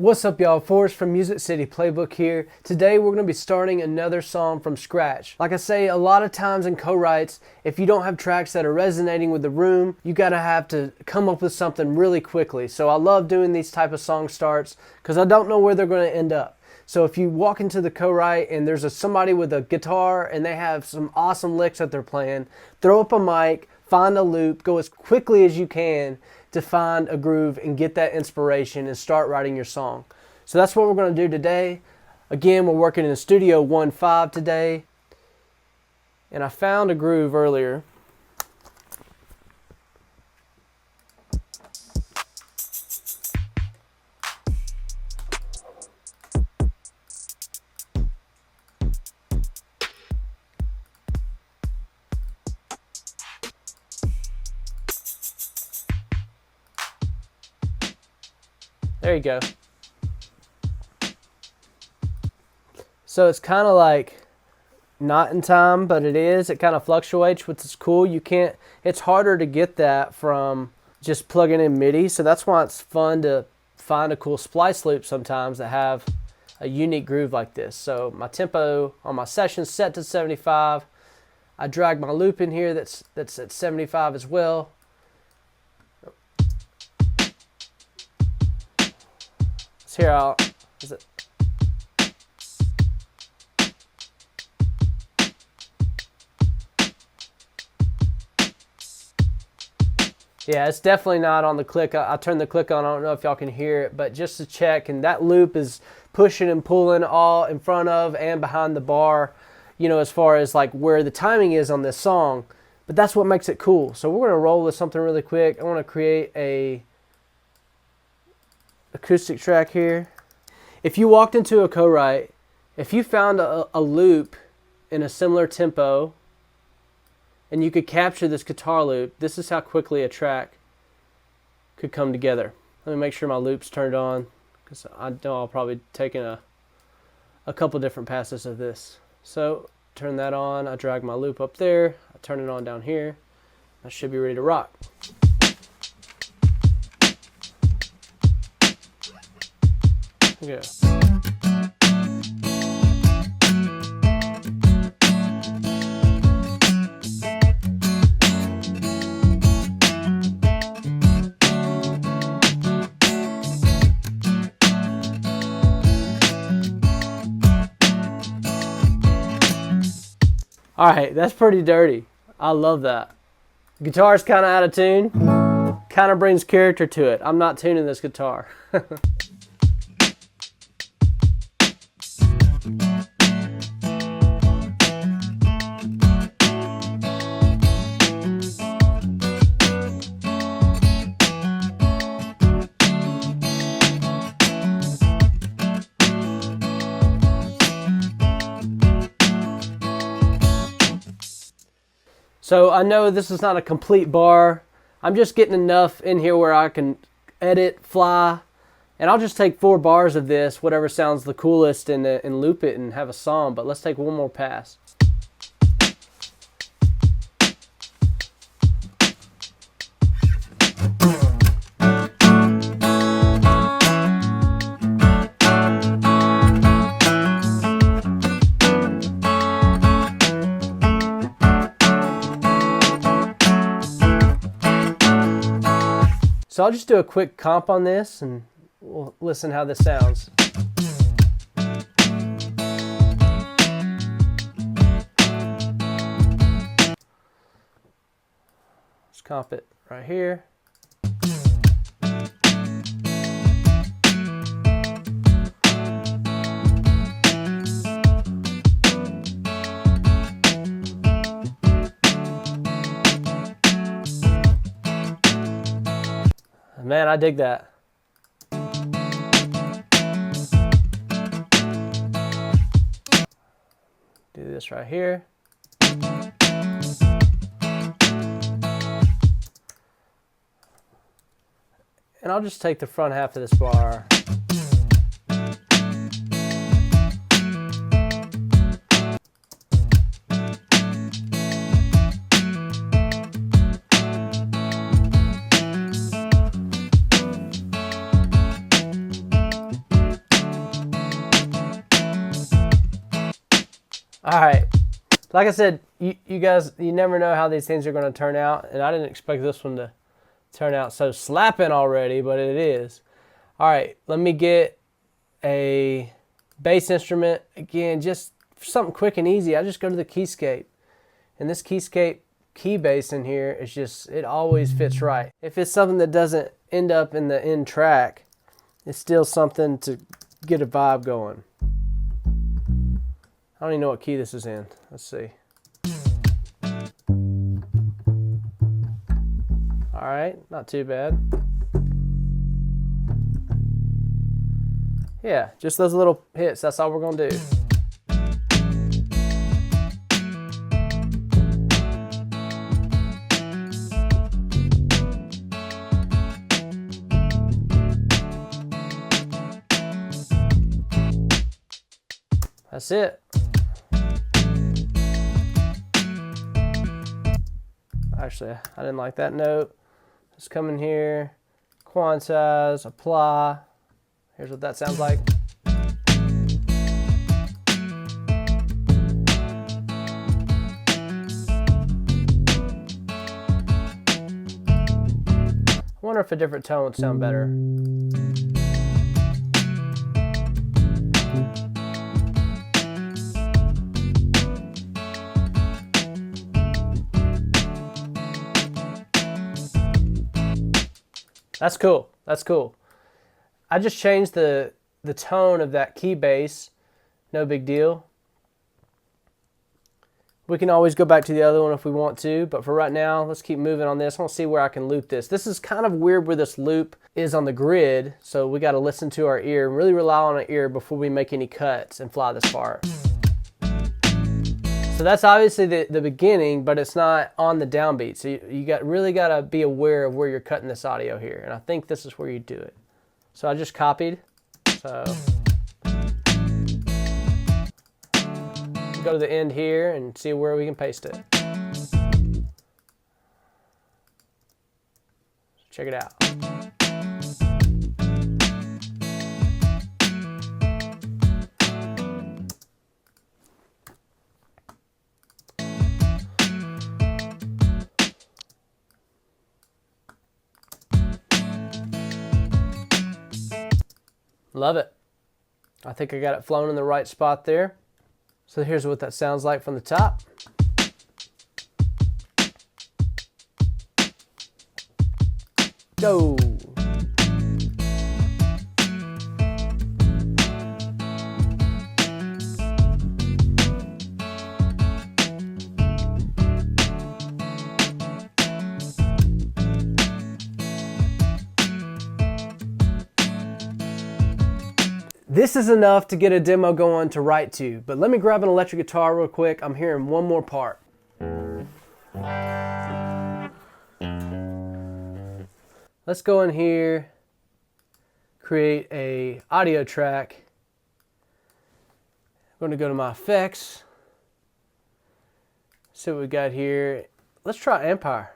What's up, y'all? Forrest from Music City Playbook here. Today we're going to be starting another song from scratch. Like I say, a lot of times in co-writes, if you don't have tracks that are resonating with the room, you gotta have to come up with something really quickly. So I love doing these type of song starts because I don't know where they're going to end up. So if you walk into the co-write and there's somebody with a guitar and they have some awesome licks that they're playing, throw up a mic, find a loop, go as quickly as you can to find a groove and get that inspiration and start writing your song. So that's what we're going to do today. Again, we're working in Studio 1.5 today. And I found a groove earlier. There you go. So it's kind of like not in time, but it is. It kind of fluctuates, which is cool. It's harder to get that from just plugging in MIDI. So that's why it's fun to find a cool splice loop sometimes that have a unique groove like this. So my tempo on my session set to 75. I drag my loop in here that's at 75 as well. Here is it? Yeah, it's definitely not on the click. I turned the click on. I don't know if y'all can hear it, but just to check, and that loop is pushing and pulling all in front of and behind the bar, you know, as far as like where the timing is on this song. But that's what makes it cool. So we're going to roll with something really quick. I want to create a acoustic track here. If you walked into a co-write, if you found a loop in a similar tempo and you could capture this guitar loop, this is how quickly a track could come together. Let me make sure my loop's turned on because I know I'll probably take in a couple different passes of this. So turn that on, I drag my loop up there, I turn it on down here, I should be ready to rock. Yeah. All right, that's pretty dirty. I love that. Guitar's kind of out of tune. Kind of brings character to it. I'm not tuning this guitar. So I know this is not a complete bar. I'm just getting enough in here where I can edit, fly, and I'll just take 4 bars of this, whatever sounds the coolest, and loop it and have a song. But let's take one more pass. So I'll just do a quick comp on this and we'll listen how this sounds. Let's comp it right here. Man, I dig that. Do this right here. And I'll just take the front half of this bar. All right. Like I said, you guys, you never know how these things are going to turn out, and I didn't expect this one to turn out so slapping already, but it is. All right, let me get a bass instrument. Again, just something quick and easy. I just go to the keyscape, and this keyscape key bass in here is just, it always fits right. If it's something that doesn't end up in the end track, it's still something to get a vibe going. I don't even know what key this is in. Let's see. All right, not too bad. Yeah, just those little hits, that's all we're gonna do. That's it. Actually, I didn't like that note. Just come in here, quantize, apply. Here's what that sounds like. I wonder if a different tone would sound better. That's cool. That's cool. I just changed the tone of that key bass. No big deal. We can always go back to the other one if we want to, but for right now, let's keep moving on this. I want to see where I can loop this. This is kind of weird where this loop is on the grid, so we got to listen to our ear and really rely on our ear before we make any cuts and fly this part. So that's obviously the beginning, but it's not on the downbeat. So you really got to be aware of where you're cutting this audio here. And I think this is where you do it. So I just copied. So go to the end here and see where we can paste it. Check it out. Love it. I think I got it flown in the right spot there. So here's what that sounds like from the top. Go. This is enough to get a demo going to write to, but let me grab an electric guitar real quick. I'm hearing one more part. Let's go in here, create a audio track. I'm going to go to my effects, see what we got here. Let's try Empire.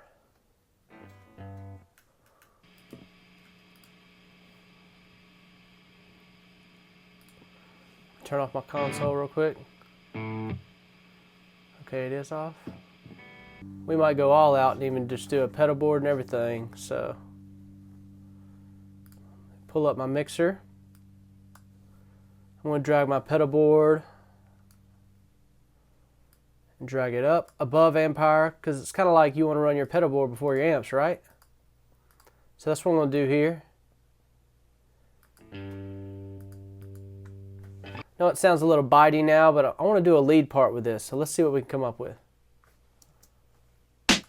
Turn off my console real quick. Okay, it is off. We might go all out and even just do a pedal board and everything. So pull up my mixer. I'm going to drag my pedal board and drag it up above Empire, because it's kind of like you want to run your pedal board before your amps, right? So that's what I'm going to do here. I know it sounds a little bitey now, but I want to do a lead part with this. So let's see what we can come up with. I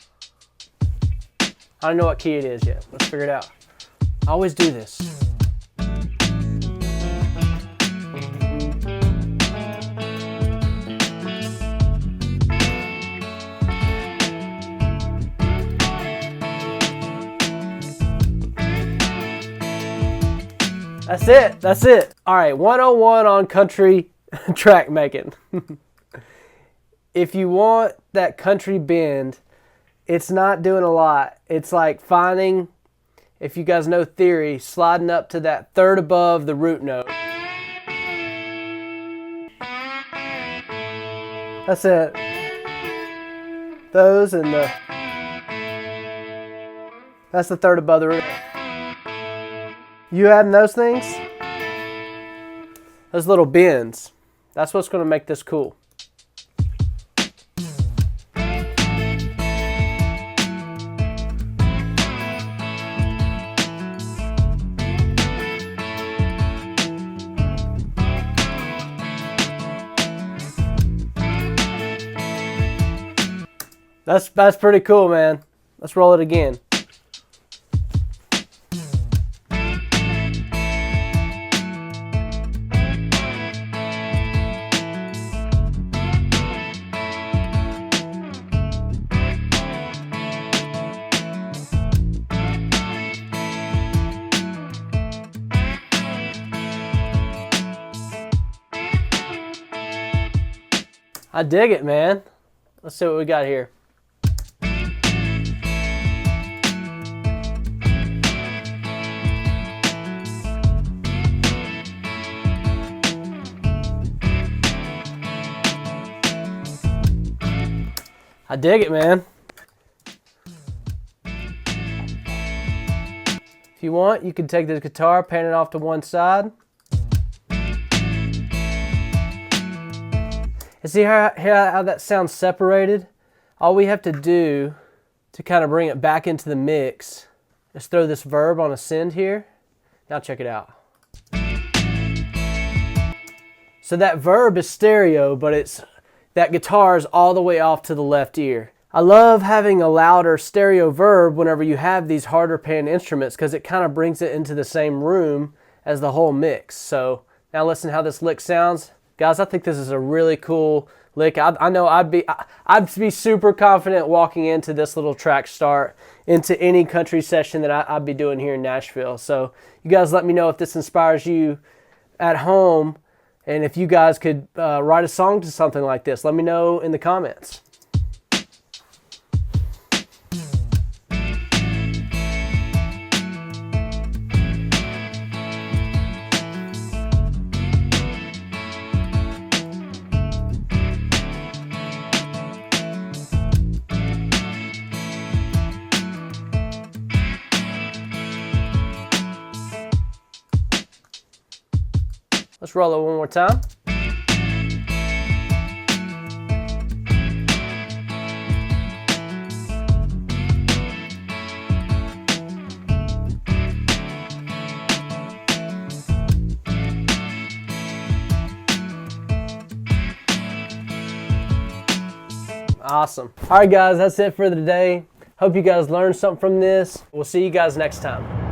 don't know what key it is yet. Let's figure it out. I always do this. That's it. That's it. All right, 101 on country track making. If you want that country bend, it's not doing a lot. It's like finding, if you guys know theory, sliding up to that third above the root note. That's it. Those and the... That's the third above the root. You adding those things? Those little bends. That's what's going to make this cool. That's pretty cool, man. Let's roll it again. I dig it, man. Let's see what we got here. I dig it, man. If you want, you can take the guitar, pan it off to one side. And see how that sounds separated? All we have to do to kind of bring it back into the mix is throw this verb on a send here. Now check it out. So that verb is stereo, but that guitar is all the way off to the left ear. I love having a louder stereo verb whenever you have these harder pan instruments because it kind of brings it into the same room as the whole mix. So now listen how this lick sounds. Guys, I think this is a really cool lick. I know I'd be super confident walking into this little track start into any country session that I'd be doing here in Nashville. So you guys let me know if this inspires you at home, and if you guys could write a song to something like this. Let me know in the comments. Let's roll it one more time. Awesome. All right, guys, that's it for today. Hope you guys learned something from this. We'll see you guys next time.